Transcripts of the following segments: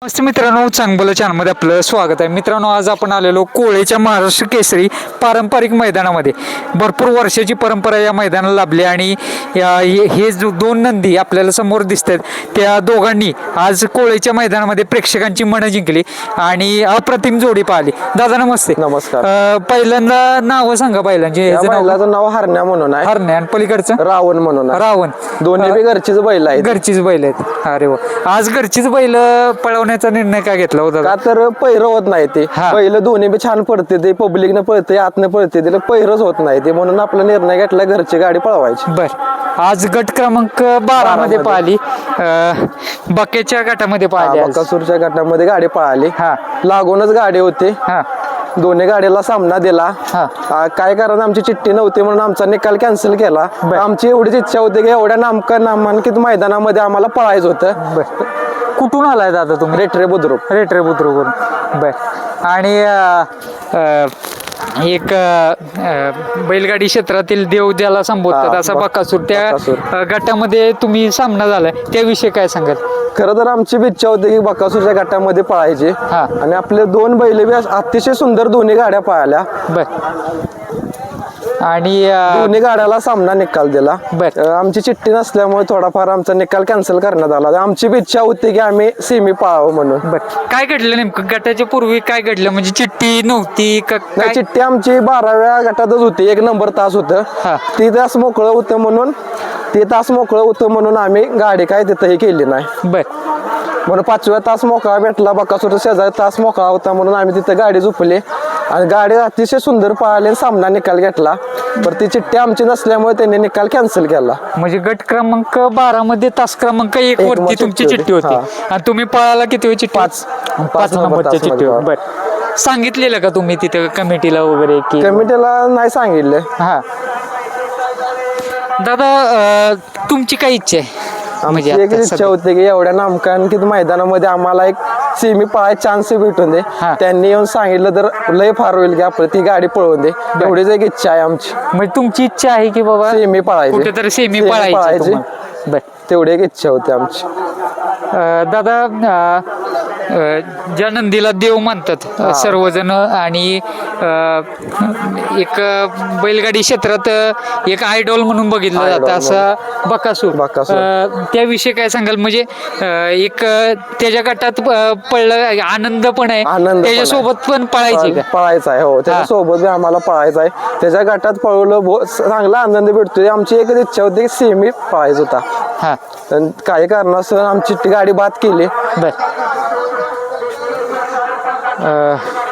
नमस्ते मित्रांनो, चांगलं चॅनलमध्ये आपलं स्वागत आहे. मित्रांनो, आज आपण आलेलो कोळेच्या महाराष्ट्र केसरी पारंपरिक मैदानामध्ये. भरपूर वर्षाची परंपरा या मैदानाला लाभली आणि हे जो दोन नंदी आपल्याला समोर दिसतात त्या दोघांनी आज कोळेच्या मैदानामध्ये प्रेक्षकांची मनं जिंकली आणि अप्रतिम जोडी पाहिली. दादा नमस्ते. नमस्कार. पहिल्यांदा नावं सांगा बैलांची. बैलाचं नाव हरण्या म्हणून आहे. हरण्या आणि पलीकडचं रावण म्हणून आहे. रावण. दोन्ही बी घरचीच बैल आहेत. घरचीच बैल आहेत. अरे वा, आज घरचीच बैल पळवण्याचा निर्णय का घेतला होता? का तर पहिरं होत नाही ते बैल दोन्ही बी छान पडते, ते पब्लिकनं पळते, आतनं पळते, त्याला पहिरंच होत नाही ते, म्हणून आपला निर्णय घेतला घरची गाडी पळवायची. बर, आज गट क्रमांक 12 मध्ये पाहिली, बकेच्या गटामध्ये पाहिली, बकासूरच्या गटामध्ये गाडी पळाली. हा, लागूनच गाडी होती. हा, दोन्ही गाडीला सामना दिला. काय कारण आमची चिठ्ठी नव्हती म्हणून आमचा निकाल कॅन्सल केला. आमची एवढीच इच्छा होती की एवढ्या नामांकित मैदानामध्ये आम्हाला पळायचं होतं. बर, कुठून आलाय दादा तुम्ही? रेटरे बुद्रुक. रेटरे बुद्रुकवरून. बर, आणि एक बैलगाडी क्षेत्रातील देव ज्याला संबोधतात असा बकासूर, त्या गटामध्ये तुम्ही सामना झालाय, त्याविषयी काय सांगाल? खरं तर आमची बी इच्छा होती की बकासूरच्या गटामध्ये पळायची आणि आपले दोन बैल बी अतिशय सुंदर दोन्ही गाड्या पळाल्या. बर, आणि दोन्ही गाड्याला सामना निकाल दिला. आमची चिठ्ठी नसल्यामुळे थोडाफार आमचा निकाल कॅन्सल करण्यात आला. आमची बी इच्छा होती की आम्ही सेमी पळावं म्हणून. बर, काय घडलं नेमकं गटाच्या पूर्वी? काय घडलं म्हणजे चिठ्ठी नव्हती का? चिठ्ठी आमची 12व्या गटातच होती. 1 नंबर तास होतं. ती तास मोकळं होतं म्हणून आम्ही गाडी काय तिथंही केली नाही. बर, म्हणून 5व्या तास मोकळा भेटला. बकासूर शेजारी तास मोकळा होता म्हणून आम्ही तिथं गाडी झोपली आणि गाडी अतिशय सुंदर पळाली, सामना निकाल घेतला. पण ती चिठ्ठी आमची नसल्यामुळे त्यांनी निकाल कॅन्सल केला. म्हणजे गट क्रमांक 12 मध्ये तास क्रमांक 1 वरती तुमची चिठ्ठी होती आणि तुम्ही पळाला किती वेळ चिठ्ठी? 5 नंबरची चिठ्ठी. बर, सांगितलेलं का तुम्ही तिथे कमिटीला वगैरे? की कमिटीला नाही सांगितलं. हा दादा, तुमची काय इच्छा आहे? म्हणजे एक इच्छा होती की एवढ्या नामांकित मैदानामध्ये आम्हाला एक सेमी पळाय चान्स भेटून दे. त्यांनी येऊन सांगितलं तर लय फार होईल की आपण ती गाडी पळवून दे, एवढीच एक इच्छा आहे आमची. म्हणजे तुमची इच्छा आहे की बाबा सेमी पळायची, कुठेतरी सेमी पळायची? बर, तेवढी एक इच्छा होती आमची. दादा, ज्या नंदीला देव मानतात सर्वजण आणि एक बैलगाडी क्षेत्रात एक आयडॉल म्हणून बघितलं जातं असा बकासूर, त्याविषयी काय सांगाल? म्हणजे एक त्याच्या गटात पळलं, आनंद पण आहे, त्याच्यासोबत पण पळायची का? पळायचं आहे. हो, त्याच्यासोबत आम्हाला पळायचं आहे. त्याच्या गटात पळवलं, चांगला आनंद भेटतोय. आमची एकच इच्छा होती की सेमी पळायचं होता. हा, काही कारणास्तव आमची गाडी बाद केली. बर,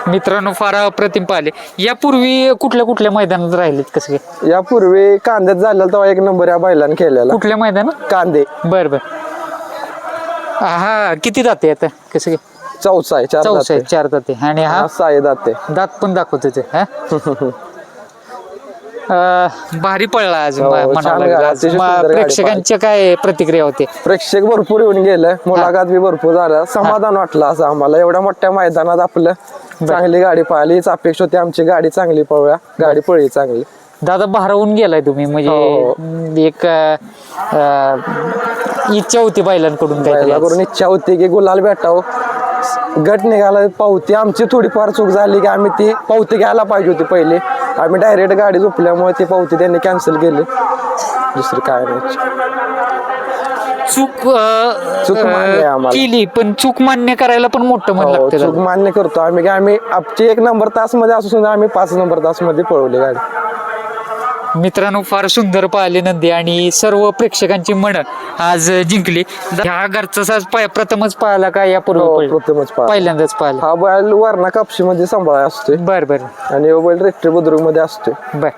मित्रांनो, फार अप्रतिम पाहिले. यापूर्वी कुठल्या कुठल्या मैदानात राहिलेत कसं काय? यापूर्वी कांद्यात झालेला तेव्हा 1 नंबर या बैलाने केलेला. कुठल्या मैदानात? कांदे. बर बर. हा, किती दाते आता कसं काय? चौसा आहे, 4 दाते. आणि हा 6 दाते. दात पण दाखवतो ते. भारी पडला आज. प्रेक्षकांच्या काय प्रतिक्रिया होती? प्रेक्षक भरपूर येऊन गेलं, मुलाखत बी भरपूर झालं, समाधान वाटलं असं आम्हाला. एवढ्या मोठ्या मैदानात आपलं चांगली गाडी पळाली, अपेक्षा होती आमची गाडी चांगली पळूया, गाडी पळली चांगली. दादा, भारावून गेलाय तुम्ही, म्हणजे एक इच्छा होती बैलांकडून, बैलाकडून इच्छा होती की गुलाल भेटावं. गट निघाला, पावती आमची थोडीफार चूक झाली की आम्ही ती पावती घ्यायला पाहिजे होती पहिले. आम्ही डायरेक्ट गाडी झोपल्यामुळे ती पावती त्यांनी कॅन्सल केली. दुसरी काय नाही. चूक मान्य केली, पण चूक मान्य करायला पण मोठं मन लागतं. चूक मान्य करतो आम्ही की आम्ही आमची 1 नंबर तास मध्ये असू सुद्धा आम्ही 5 नंबर तास मध्ये पळवली गाडी. मित्रांनो, फार सुंदर पाहिले नंदी आणि सर्व प्रेक्षकांची मन आज जिंकली. ह्या घरचा साज प्रथमच पाहिला का यापूर्वी? प्रथमच पहिल्यांदाच पाहिला. हा बैल वारणा कापशी मध्ये सांभाळा असतोय. बर बर. आणि हा बैल रेट्रे बुद्रुक मध्ये असतोय. बर,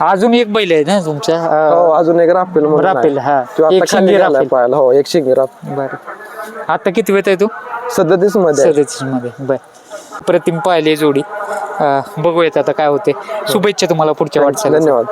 अजून एक बैल आहे ना तुमच्या? हो, अजून एक रापेल म्हणून. रापेल, हा, एक शिंगी रापेल. हो, एक शिंगी रापेल. बर, आता किती वेळ आहे तू? 37 मध्ये. बर, प्रतिम पाहिले जोडी. बघूयात आता काय होते. शुभेच्छा तुम्हाला पुढच्या वाटचाली. धन्यवाद.